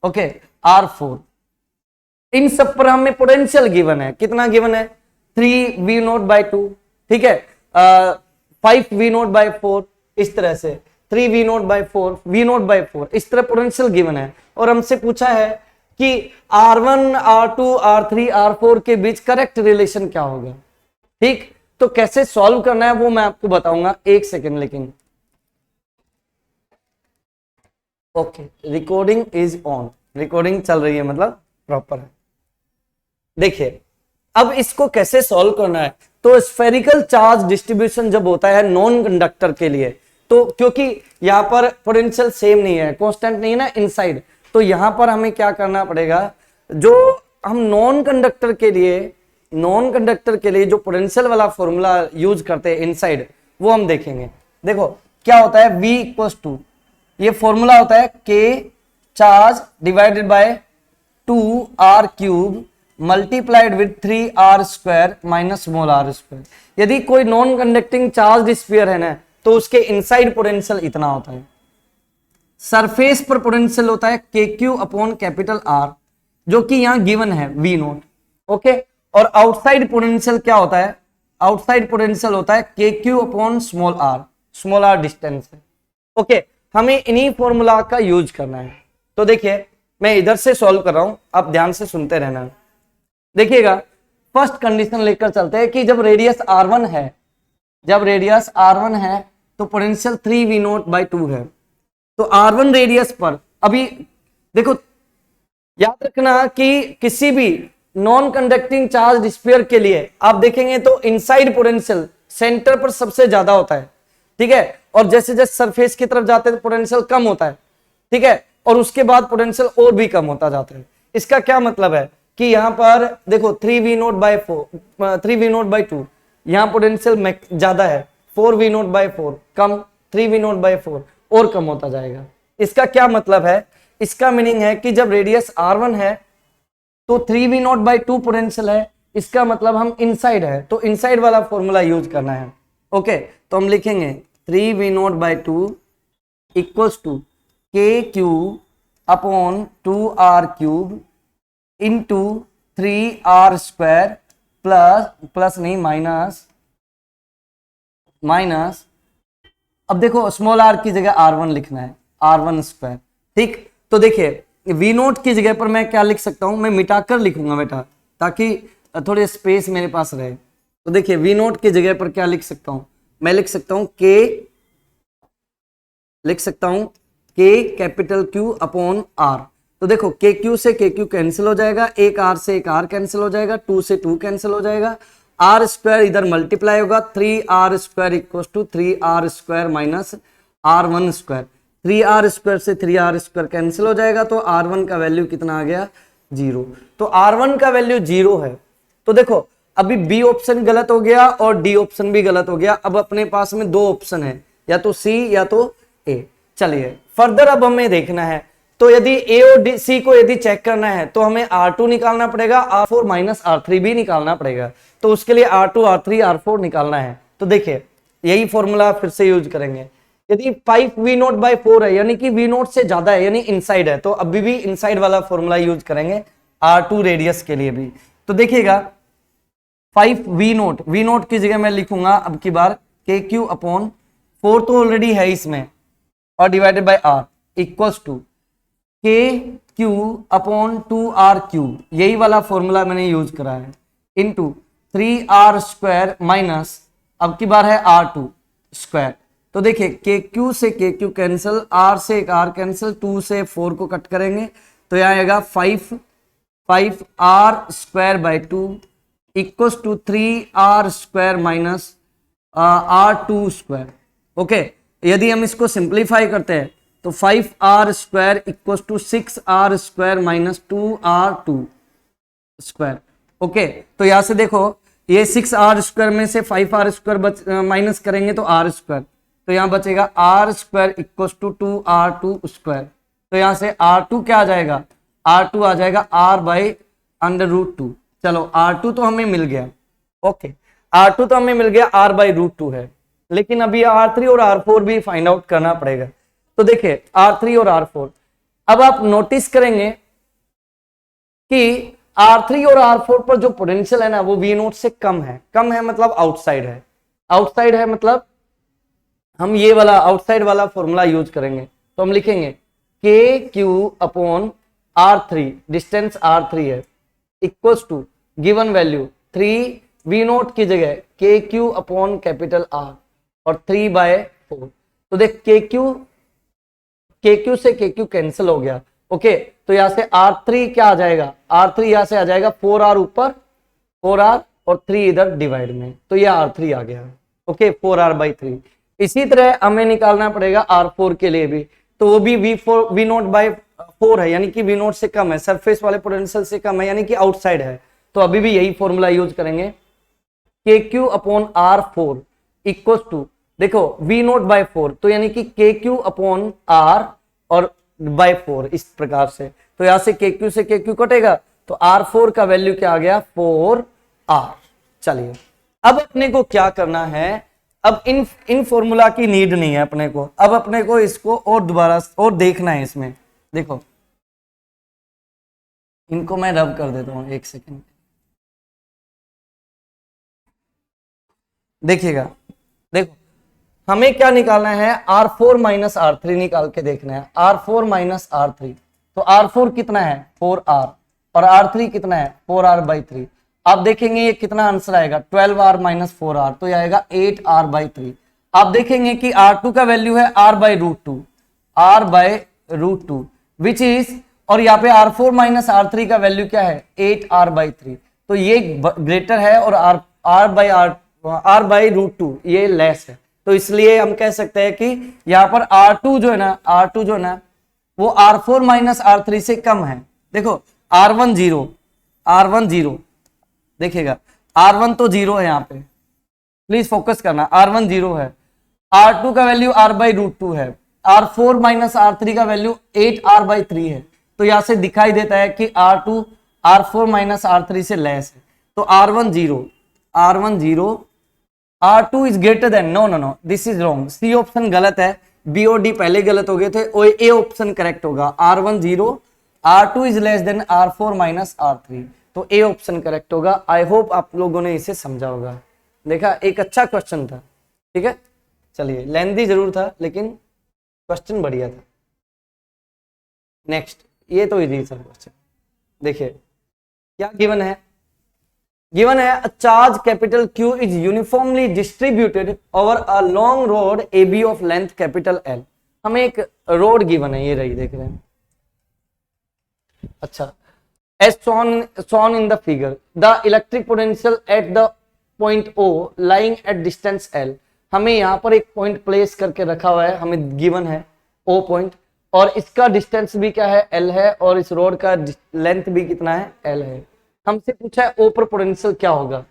okay, r4। इन सब पर हमें पोटेंशियल गिवन है, कितना गिवन है, 3v नॉट बाई 2, ठीक है, 5v नॉट बाई 4, इस तरह से 3v naught by 4, v not by 4, इस तरह पोटेंशियल गिवन है। और हमसे पूछा है कि r1 r2 r3 r4 के बीच करेक्ट रिलेशन क्या होगा, ठीक। तो कैसे सॉल्व करना है वो मैं आपको बताऊंगा, एक सेकेंड। लेकिन okay, recording is on, recording चल रही है, मतलब प्रॉपर है। देखिए अब इसको कैसे सॉल्व करना है, तो स्फेरिकल चार्ज डिस्ट्रीब्यूशन जब होता है नॉन कंडक्टर के लिए, तो क्योंकि यहाँ पर पोटेंशियल सेम नहीं है, कांस्टेंट नहीं है ना इनसाइड, तो यहाँ पर हमें क्या करना पड़ेगा, जो हम नॉन कंडक्टर के लिए जो पोटेंशियल वाला फॉर्मूला यूज करते हैं इनसाइड, वो हम देखेंगे। देखो क्या होता है, V इक्वल्स टू, ये फॉर्मूला होता है K charge divided by 2r cube multiplied with 3r square minus small r square. यदि कोई नॉन कंडक्टिंग चार्ज स्फीयर है ना, तो उसके इनसाइड पोटेंशियल इतना होता है, सरफेस पर पोटेंशियल होता है KQ अपॉन कैपिटल R, जो कि यहां गिवन है V नोट, ओके। और आउटसाइड पोटेंशियल क्या होता है, आउटसाइड पोटेंशियल होता है KQ upon small r distance है, ओके। हमें इन्हीं फॉर्मूला का यूज करना है। तो देखिए मैं इधर से सॉल्व कर रहा हूं, आप ध्यान से सुनते रहना। देखिएगा फर्स्ट कंडीशन लेकर चलते हैं कि जब रेडियस r1 है, तो पोटेंशियल 3v नॉट बाई 2 है। तो r1 रेडियस पर, अभी देखो याद रखना कि किसी भी नॉन कंडक्टिंग चार्ज स्फीयर के लिए आप देखेंगे तो इनसाइड पोटेंशियल सेंटर पर सबसे ज्यादा होता है, ठीक है, और जैसे जैसे सरफेस की तरफ जाते हैं तो पोटेंशियल कम होता है, ठीक है, और उसके बाद पोटेंशियल और भी कम होता जाता है। इसका क्या मतलब है कि यहाँ पर देखो 3v नॉट बाई 2, यहाँ पोटेंशियल ज्यादा है, 4v not by 4 come, 3v naught by 4 और कम होता जाएगा। इसका क्या मतलब है, इसका मीनिंग है कि जब रेडियस r1 है तो 3v नॉट बाई 2 पोटेंशियल है, इसका मतलब हम इनसाइड है, तो इनसाइड वाला फॉर्मूला यूज करना है, ओके। तो हम लिखेंगे 3v naught by 2 equals to KQ upon 2r cube into 3r square plus नहीं माइनस, अब देखो स्मॉल r की जगह r1 लिखना है, R1²। ठीक, तो देखिए V नोट की जगह पर मैं क्या लिख सकता हूं, मैं मिटाकर लिखूंगा बेटा ताकि थोड़े स्पेस मेरे पास रहे। तो देखिए V नोट की जगह पर क्या लिख सकता हूं, मैं लिख सकता हूं K capital Q upon R। तो देखो के क्यू से के क्यू कैंसिल हो जाएगा, एक R से एक R कैंसिल हो जाएगा, 2 से 2 कैंसिल हो जाएगा, R² इधर मल्टीप्लाई होगा, 3R² equal to 3R² minus R1²। 3R² से 3R² कैंसिल हो जाएगा, तो R1 का वैल्यू कितना आ गया, 0। तो R1 का वैल्यू 0 है। तो देखो अभी बी ऑप्शन गलत हो गया और डी ऑप्शन भी गलत हो गया। अब अपने पास में दो ऑप्शन है, या तो सी या तो ए। चलिए फर्दर अब हमें देखना है, तो यदि ए और सी को यदि चेक करना है तो हमें R2 निकालना पड़ेगा, R4 माइनस R3 भी निकालना पड़ेगा। तो उसके लिए R2 R3 R4 निकालना है। तो देखिए यही फॉर्मूला फिर से यूज करेंगे। यदि 5V0/4 है यानी कि V0 से ज्यादा है यानी इनसाइड है, तो अभी भी इनसाइड वाला फॉर्मूला यूज करेंगे R2 रेडियस के लिए भी। तो देखिएगा 5V0, V0 की जगह मैं लिखूंगा अब की बार KQ अपॉन 4 तो ऑलरेडी है इसमें और divided by R equals to KQ upon 2RQ, यही वाला फॉर्मूला मैंने यूज करा है, इनटू 3R² माइनस अब की बार है R2²। तो देखिए KQ से KQ कैंसिल, R से एक R कैंसिल, 2 से 4 को कट करेंगे तो यह आएगा 5R²/2 equals to 3R² minus R2²। Okay, यदि हम इसको सिंप्लीफाई करते हैं तो 5R² equals to 6R² minus 2R2²। Okay, तो यहां से देखो ये 6R² में से 5R² माइनस करेंगे तो R², तो यहां बचेगा R² इक्वल्स टू 2R2²। तो यहां से R2 क्या आ जाएगा, R2 आ जाएगा R/√2। चलो R2 तो हमें मिल गया। ओके, R2 तो हमें मिल गया, R/√2 है, लेकिन अभी R3 और R4 भी फाइंड आउट करना पड़ेगा। तो देखिए R3 और R4, अब आप नोटिस करेंगे कि R3 और R4 पर जो पोटेंशियल है ना वो V0 से कम है। कम है मतलब आउटसाइड है, आउटसाइड है मतलब हम ये वाला आउटसाइड वाला फॉर्मूला यूज करेंगे। तो हम लिखेंगे KQ upon R3, distance R3 है, equals to given value 3V0 की जगह KQ अपॉन कैपिटल R और 3/4। तो देख KQ से KQ कैंसिल हो गया। ओके, तो यहां से R3 क्या आ जाएगा, R3 यहां से आ जाएगा 4R ऊपर, 4R और 3 इधर डिवाइड में, तो यह R3 आ गया। Okay, 4R/3। इसी तरह हमें निकालना पड़ेगा R4 के लिए भी, तो वो भी V0/4 है यानी कि V0 से कम है, सरफेस वाले पोटेंशियल से कम है यानी कि आउटसाइड है। तो अभी भी यही फॉर्मूला यूज करेंगे, KQ upon R4 equals to, देखो V0/4 तो यानी कि KQ अपॉन R और by4 इस प्रकार से। तो यहां से KQ से KQ कटेगा तो R4 का वैल्यू क्या आ गया, 4R। चलिए अब अपने को क्या करना है, अब इन फॉर्मूला की नीड नहीं है अपने को, अब अपने को इसको और दोबारा और देखना है। इसमें देखो इनको मैं रब कर देता हूं, एक सेकेंड देखिएगा। देखो हमें क्या निकालना है, R4 माइनस R3 निकाल के देखना है, R4 माइनस R3। तो R4 कितना है, 4R, और R3 कितना है, 4R/3। आप देखेंगे ये कितना आंसर आएगा, 12R माइनस 4R, तो ये आएगा 8R/3। आप देखेंगे कि R2 का वैल्यू है R/√2, R/√2 विच इज, और यहाँ पे R4 माइनस R3 का वैल्यू क्या है, 8R/3। तो ये ग्रेटर है और R/√2 ये लेस है। तो इसलिए हम कह सकते हैं कि यहाँ पर R2 जो है ना वो R4 माइनस R3 से कम है। देखो R1 0 देखिएगा, R1 तो 0 है, यहाँ पे प्लीज फोकस करना, R1 0 है, R2 का वैल्यू R/√2 है, R4 माइनस R3 का वैल्यू 8R/3 है। तो यहां से दिखाई देता है कि R2 R4 माइनस R3 से लेस है। तो R1 0, R2 is greater than, no this is wrong, C option गलत है, बी और डी पहले गलत हो गए थे, और ए ऑप्शन करेक्ट होगा। R1 0, R2 is less than R4 minus R3, तो ए ऑप्शन करेक्ट होगा। आई होप आप लोगों ने इसे समझा होगा। देखा, एक अच्छा क्वेश्चन था, ठीक है। चलिए लेंथी जरूर था लेकिन क्वेश्चन बढ़िया था। नेक्स्ट, ये तो इजी सा क्वेश्चन। देखिए क्या गिवन है, गिवन है a charge capital Q is uniformly distributed over a long road AB of length capital L। हमें एक रोड गिवन है, ये रही देख रहे हैं। अच्छा, as shown in the figure, the electric potential at the point O lying at distance L। हमें यहाँ पर एक पॉइंट प्लेस करके रखा हुआ है, हमें गिवन है O पॉइंट, और इसका डिस्टेंस भी क्या है, L है, और इस रोड का लेंथ भी कितना है, L है। हमसे पूछा है O पर पोटेंशियल क्या होगा।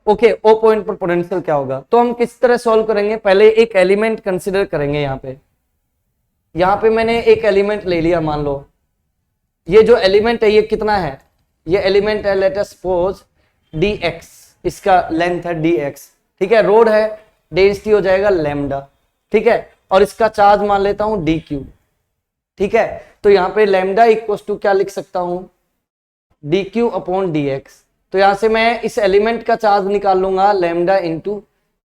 ओके, O पॉइंट पर पोटेंशियल क्या होगा, तो हम किस तरह सॉल्व करेंगे, पहले एक एलिमेंट कंसिडर करेंगे। यहाँ पे मैंने एक एलिमेंट ले लिया, मान लो ये जो एलिमेंट है ये कितना है, ये एलिमेंट है लेट अस सपोज dx, इसका लेंथ है dx, ठीक है। रोड है, डेंसिटी हो जाएगा लैम्डा, ठीक है, और इसका चार्ज मान लेता हूं dq, ठीक है। तो यहाँ पे लैम्डा इक्वल्स टू क्या लिख सकता हूं, dq अपॉन dx। तो यहां से मैं इस एलिमेंट का चार्ज निकाल लूंगा लैम्डा इंटू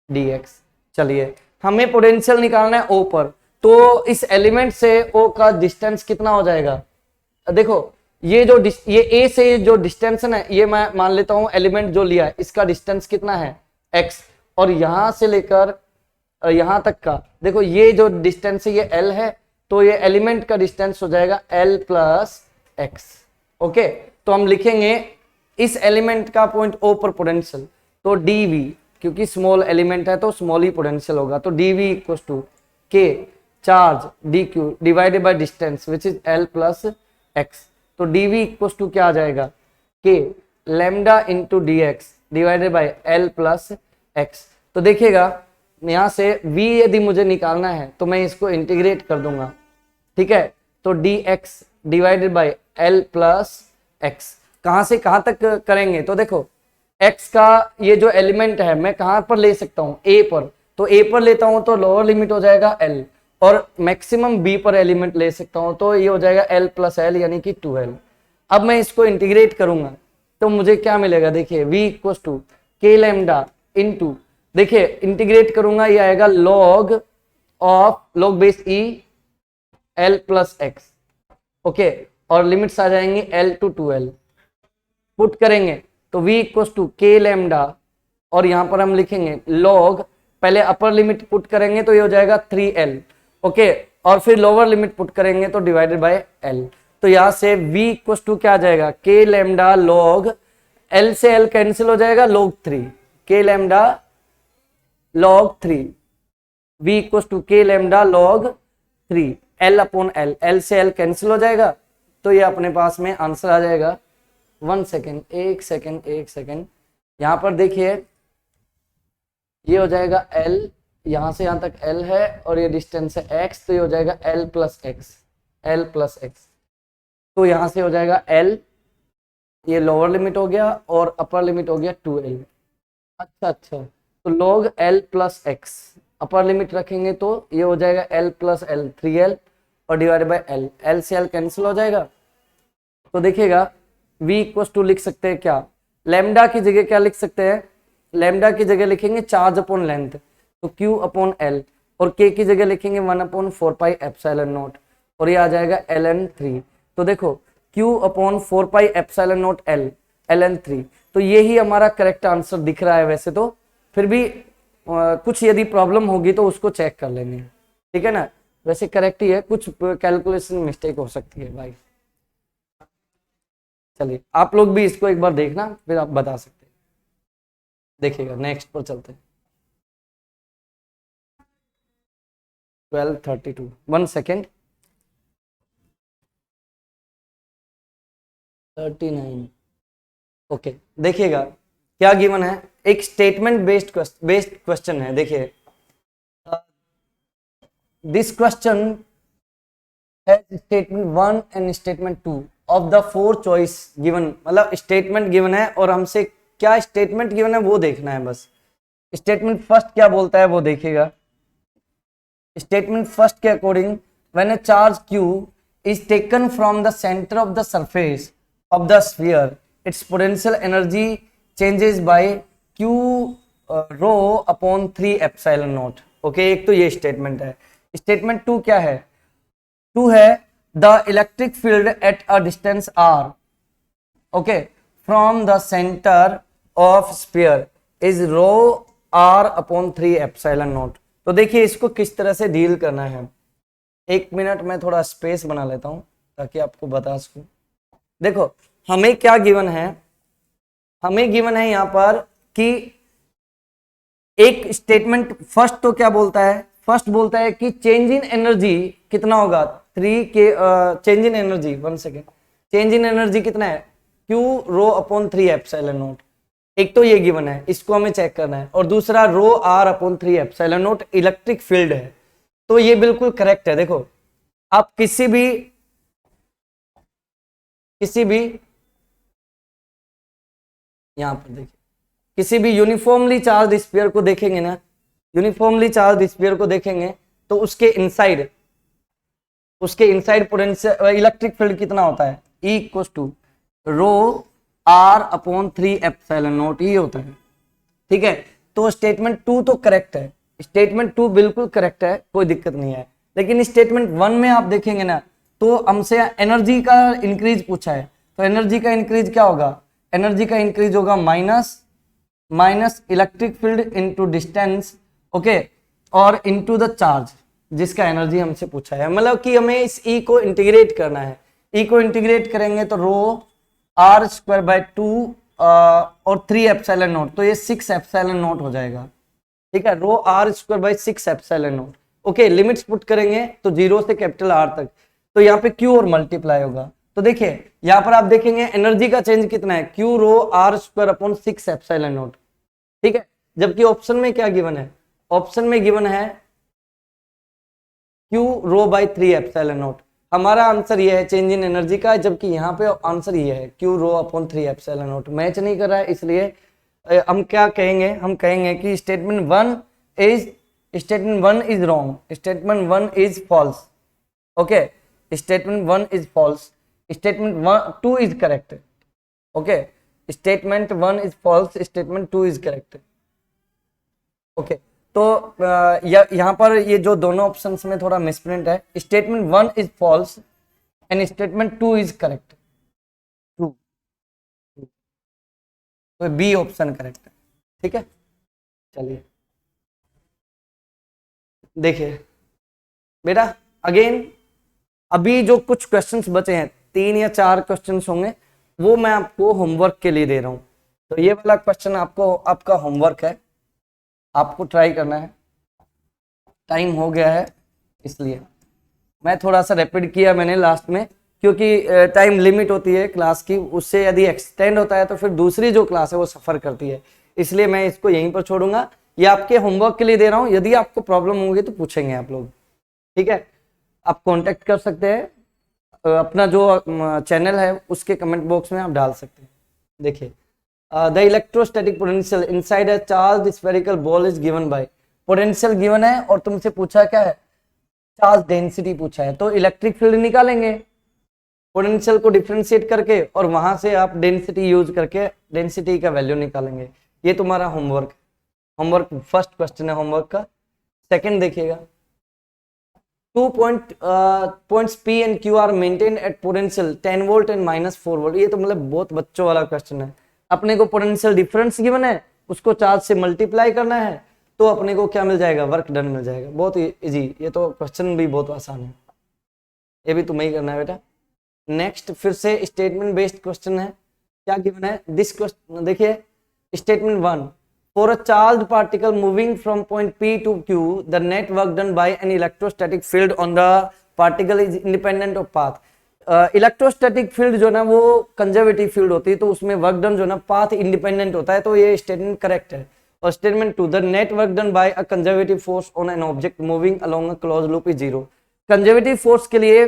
dx। चलिए, हमें पोटेंशियल निकालना है O पर, तो इस एलिमेंट से O का डिस्टेंस कितना हो जाएगा। देखो ये जो ये A से जो डिस्टेंस है ना, ये मैं मान लेता हूं एलिमेंट जो लिया है इसका डिस्टेंस कितना है x, और यहां से लेकर यहां तक का देखो ये जो डिस्टेंस है ये L है, तो ये एलिमेंट का डिस्टेंस हो जाएगा L प्लस x। ओके, तो हम लिखेंगे इस एलिमेंट का पॉइंट O पर पोटेंशियल, तो dv, क्योंकि स्मॉल एलिमेंट है तो स्मॉल ही पोटेंशियल होगा, तो dv equal to k charge dq divided by distance which is L plus x। तो dv इक्वल टू क्या आ जाएगा, k lambda into dx divided by L plus x। तो देखिएगा यहां से v यदि मुझे निकालना है तो मैं इसको इंटीग्रेट कर दूंगा, ठीक है। तो dx divided by L plus x, कहां से कहां तक करेंगे, तो देखो x का ये जो एलिमेंट है मैं कहां पर ले सकता हूं, a पर, तो a पर लेता हूं तो लोअर लिमिट हो जाएगा L, और मैक्सिमम b पर एलिमेंट ले सकता हूं तो ये हो जाएगा L प्लस L यानी कि 2L। अब मैं इसको इंटीग्रेट करूंगा तो मुझे क्या मिलेगा, देखिए v equal to k lambda into, देखिए इंटीग्रेट करूंगा ये आएगा log of log base e L plus x, okay, और लिमिट्स आ जाएंगे L टू 2L। पुट करेंगे तो v equal to k lambda, और यहां पर हम लिखेंगे log, पहले अपर लिमिट पुट करेंगे तो ये हो जाएगा 3L, ओके, और फिर लोअर लिमिट पुट करेंगे तो डिवाइडेड बाय L। तो यहां से v इक्वल टू क्या आ जाएगा, k लैम्डा log, L से L कैंसिल हो जाएगा log 3, k lambda log 3, v equal to k lambda log 3 L upon L, L से L कैंसिल हो जाएगा, तो ये अपने पास में आंसर आ जाएगा। 1 सेकेंड, एक सेकेंड, यहां पर देखिए ये हो जाएगा L, यहां से यहां तक L है और ये डिस्टेंस है x, तो ये हो जाएगा L प्लस x, तो यहां से हो जाएगा L, ये लोअर लिमिट हो गया और अपर लिमिट हो गया 2L। अच्छा, तो log L plus x upper limit रखेंगे तो ये हो जाएगा L प्लस L 3L और डिवाइडेड बाय L, L से L कैंसिल हो जाएगा। तो देखिएगा v इक्वल टू लिख सकते हैं क्या, लैम्डा की जगह क्या लिख सकते हैं, लैम्डा की जगह लिखेंगे चार्ज अपॉन लेंथ, तो q अपॉन L, और k की जगह लिखेंगे 1 अपॉन 4 पाई एप्सिलॉन नॉट, और ये आ जाएगा ln3। तो देखो q upon 4 pi epsilon not L ln3, तो ये ही हमारा करेक्ट आंसर दिख रहा है। वैसे तो फिर भी कुछ यदि प्रॉब्लम होगी तो उसको चेक कर लेंगे, ठीक है ना, वैसे करेक्ट ही है, कुछ कैलकुलेशन मिस्टेक हो सकती है भाई। चलिए आप लोग भी इसको एक बार देखना फिर आप बता सकते हैं। देखिएगा नेक्स्ट पर चलते हैं। 12:32, 1 सेकेंड, 39, ओके। देखिएगा क्या गिवन है, एक स्टेटमेंट बेस्ड क्वेश्चन है। देखिए दिस क्वेश्चन है statement 1 and statement 2 of the 4 choice given, मतलब स्टेटमेंट गिवन है और हमसे क्या स्टेटमेंट गिवन है वो देखना है बस। स्टेटमेंट फर्स्ट क्या बोलता है वो देखिएगा। स्टेटमेंट फर्स्ट के according when a charge q is taken from the center of the surface of the sphere, its potential energy changes by q rho upon 3 epsilon naught। Okay, एक तो ये statement है। स्टेटमेंट 2 क्या है, 2 है the electric field at a distance r, okay, from the centre of sphere is rho r upon 3 epsilon naught. तो देखिए इसको किस तरह से डील करना है। एक मिनट में थोड़ा स्पेस बना लेता हूं ताकि आपको बता सकूं। देखो हमें क्या गिवन है, हमें गिवन है यहां पर कि एक स्टेटमेंट फर्स्ट तो क्या बोलता है, फर्स्ट बोलता है कि चेंज इन एनर्जी कितना होगा 3 के, change in energy, one second, change in energy कितना है Q rho upon 3 epsilon not. एक तो ये गिवन है, इसको हमें चेक करना है, और दूसरा रो R upon 3 epsilon not electric field है। तो ये बिल्कुल करेक्ट है। देखो आप किसी भी यहां पर देखिए, किसी भी यूनिफॉर्मली चार्ज स्फीयर को देखेंगे ना, यूनिफॉर्मली चार्ज स्फीयर को देखेंगे तो उसके इनसाइड पोटेंशियल इलेक्ट्रिक फील्ड कितना होता है, E equals to rho R upon 3 epsilon naught, ये होता है। ठीक है, तो स्टेटमेंट 2 तो करेक्ट है, स्टेटमेंट 2 बिल्कुल करेक्ट है, कोई दिक्कत नहीं है। लेकिन स्टेटमेंट 1 में आप देखेंगे ना तो हमसे एनर्जी का इंक्रीज पूछा है, तो एनर्जी का इंक्रीज क्या होगा, एनर्जी का इंक्रीज होगा minus electric field into distance, okay, और इनटू द चार्ज जिसका एनर्जी हमसे पूछा है। मतलब कि हमें इस E को इंटीग्रेट करना है, E को इंटीग्रेट करेंगे तो रो R स्क्वायर बाय 2 और 3 एप्सिलॉन नॉट, तो ये 6 एप्सिलॉन नॉट हो जाएगा। ठीक है, रो R square by 6 epsilon not, okay. Limits put करेंगे तो 0 से कैपिटल R तक, तो यहाँ पे Q और मल्टीप्लाई होगा। तो देखिए यहाँ पर आप देखेंगे एनर्जी का चेंज कितना है, Q rho R square upon 6 epsilon naught. ठीक है, जबकि ऑप्शन में क्या गिवन है, ऑप्शन में गिवन है Q rho by 3 epsilon naught. हमारा आंसर ये है चेंज इन एनर्जी का, जबकि यहाँ पे आंसर ये है Q rho upon 3 epsilon not. Match नहीं कर रहा है, इसलिए हम क्या कहेंगे, हम कहेंगे कि statement 1 is wrong, statement 1 is false, okay, statement 1 is false, statement 2 is correct, okay, statement 1 is false, statement 2 is correct, okay. तो यहाँ पर ये जो दोनों ऑप्शंस में थोड़ा मिसप्रिंट है, statement 1 is false and statement 2 is correct, true, तो बी ऑप्शन करेक्ट है। ठीक है, चलिए देखिए बेटा अगेन, अभी जो कुछ क्वेश्चंस बचे हैं 3 या 4 क्वेश्चंस होंगे, वो मैं आपको होमवर्क के लिए दे रहा हूं। तो ये वाला क्वेश्चन आपको आपका होमवर्क है, आपको ट्राई करना है। टाइम हो गया है इसलिए मैं थोड़ा सा रैपिड किया मैंने लास्ट में, क्योंकि टाइम लिमिट होती है क्लास की, उससे यदि एक्सटेंड होता है तो फिर दूसरी जो क्लास है वो सफर करती है, इसलिए मैं इसको यहीं पर छोड़ूंगा। ये आपके होमवर्क के लिए दे रहा हूँ, यदि आपको प्रॉब्लम होगी तो पूछेंगे आप लोग। ठीक है, आप कांटेक्ट कर सकते हैं, अपना जो चैनल है उसके कमेंट बॉक्स में आप डाल सकते हैं। देखिए the electrostatic potential inside a charge spherical ball is given by, potential given है और तुमसे पूछा क्या है, चार्ज डेंसिटी पूछा है, तो इलेक्ट्रिक फील्ड निकालेंगे पोटेंशियल को डिफरेंशिएट करके, और वहां से आप डेंसिटी यूज करके डेंसिटी का वैल्यू निकालेंगे। ये तुम्हारा होमवर्क फर्स्ट क्वेश्चन है होमवर्क का। सेकंड देखिएगा, 2 points P and Q are maintained at potential 10 volt and -4 volt। ये तो मतलब बहुत बच्चों वाला क्वेश्चन है। अपने को पोटेंशियल डिफरेंस गिवन है, उसको चार्ज से मल्टीप्लाई करना है, तो अपने को क्या मिल जाएगा, वर्क डन मिल जाएगा। बहुत इजी, ये तो क्वेश्चन भी बहुत आसान है, ये भी तुम्हें ही करना है बेटा। नेक्स्ट फिर से स्टेटमेंट बेस्ड क्वेश्चन है, क्या गिवन है दिस क्वेश्चन, देखिए statement 1, for a charged particle moving from point P to Q, the net work done by an electrostatic field on the particle is independent of path। Electrostatic field जो ना वो conservative field होती है, तो उसमें work done जो ना path independent होता है, तो ये स्टेटमेंट करेक्ट है। और statement 2, the net work done by a conservative force on an object moving along a close loop is 0। Conservative force के लिए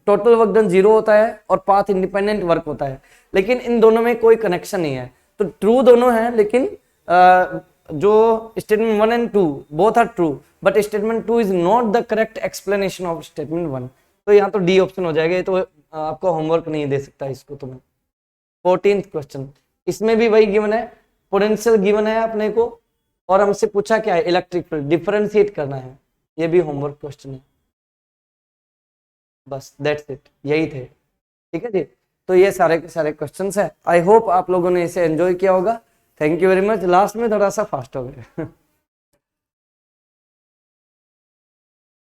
टोटल वर्क डन 0 होता है और पाथ इंडिपेंडेंट वर्क होता है, लेकिन इन दोनों में कोई कनेक्शन नहीं है। तो ट्रू दोनों है, लेकिन जो statement 1 and 2 both are true, but statement 2 is not the correct explanation of statement 1। तो यहाँ तो डी ऑप्शन हो जाएगा, ये तो आपको होमवर्क नहीं दे सकता इसको तुम्हें। 14th क्वेश्चन, इसमें भी वही गिवन है, पोटेंशियल गिवन है अपने को, और हमसे पूछा क्या है, इलेक्ट्रिक फील्ड डिफरेंशिएट करना है, ये भी होमवर्क क्वेश्चन है। बस दैट्स इट, यही थे। ठीक है जी, तो ये सारे के सारे क्वेश्चंस है। आई होप आप लोगों ने इसे एंजॉय किया होगा। Thank you very much. Last में थोड़ा सा फास्ट हो गया